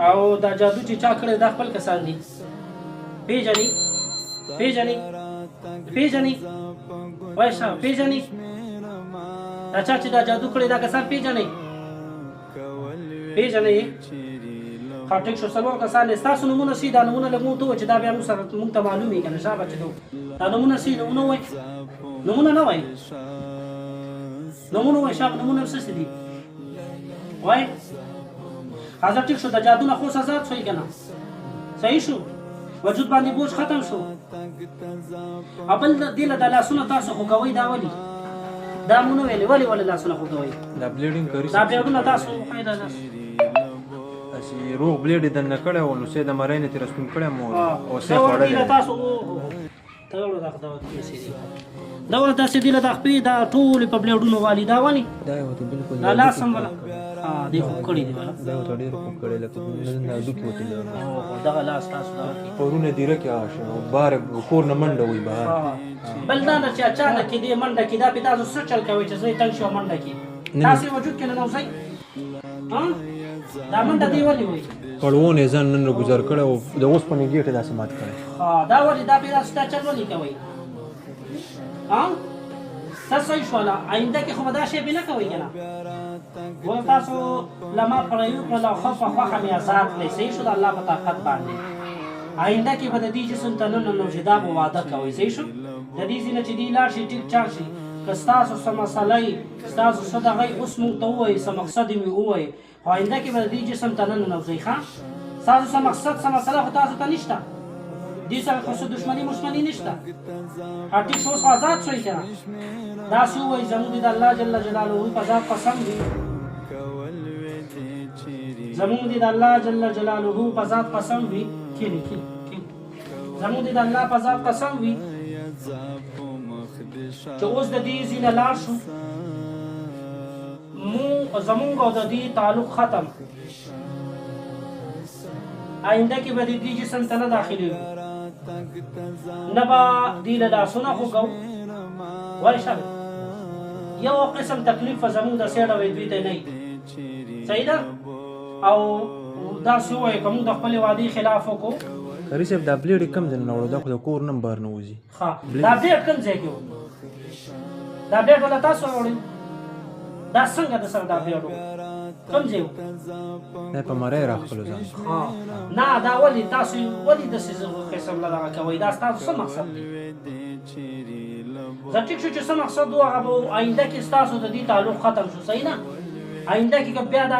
او دا جادو چې چا کړی دا خپل کسان دي پیژنې وایشه پیژنې دا چا چې دا جادو کړی دا کسان پیژنې ښه ټیک شو څلور کسان دي ستاسو نومونه سي دا نومونه لږ موږ ته ووایه چې دا بیا موږ سره موږ ته معلوم وي که نه شابه چې دا نومونه سي نومونه ووایه نومونه نه وایي نومونه وایي شابه نومونه څه څه دي وایي حاضر ټیک شو د جادو نه خو آزاد شوي که نه صحیح شو وجود باندې بوج ختم شو بل دې له د لاسونه تاسو خوږوئ دا ولې دا مو نه ویلې ولې لاسونه خوږوئ دا بلیډینګ کوي دا بلیډونه تاسو فایده ده اسی روغ بلیډ دنه کړه او نو سه د مرینه تر سپین کړه مو او سه وړل تاسو ته وړو دا کیسې دي دا ول تاسو دی له تخپې دا ټول په بلیډونو والی دا ونی دا یو ته بالکل دا لاس هم ولا دی خو کړی دی ولا دا ته ډیر خو کړی لکه نه دوکې وته دا لاس تاسو دا پرونه دی رکه آشه بار کور نه منډه وي بهر بل دا چې اچانک کې دی منډه کې دا په تاسو څه چل کوي چې زه تنګ شو منډه کې تاسو وجود کې نه نوځي دا منډه دی ولې وي پړونه ځان نن گزار کړه او د اوس په نیګیټه داسې مات کړه دا ولې دا په تاسو چل ولې کوي تاسو یې شولا آینده کې خو دا شی به نه کوي کنه ول تاسو لما پرایو کله خوف خوخه می آزاد لسی شو د الله په طاقت باندې آینده کې به د دې جسم تنن نو جدا په وعده کوي صحیح شو د دې ځینې چې دی لار شي ټیک چار شي کستاسو سم مسلې کستاسو صدغه اوس مونږ ته وایي سم مقصد می وایي آینده کې به د دې جسم تنن نو ځي ښا تاسو سم مقصد سم مسله خو تاسو ته نشته دې سره خو دښمنی نشته هټي شو آزاد شوي کنه دا شو وایي زموږ د الله جل جلاله په ذات قسم دی زموږ د الله جل جلاله په ذات قسم وي کینی زموږ د الله په ذات قسم وي چې اوس د دې زینه لار شو زموږ او د دې تعلق ختم آینده کې به د دې جسم ته نه داخلي وي نه به دې له لاسونه خوږو وایي شابه یو قسم تکلیف زموږ د سیډه وي دوی ته نه وي صحیح ده او داسې ووایي که موږ د خپلې وعدې خلاف وکړو کاري صاحب دا بلیډ کم ځای نه وړو دا خو د کور نه بهر نه وځي ښه دا بلیډ کوم ځای کې و دا بلیډ ولا تاسو راوړئ دا څنګه د سره دا بلیډ و کوم ځای و دا په مری راخلو ځان نه دا ولې تاسو ولې داسې قسم له دغه کوئ دا ستاسو څه مقصد دی زه ټیک شو چې څه مقصد و هغه به آینده کې ستاسو د دې تعلق ختم شو صحیح نه آینده کې که بیا دا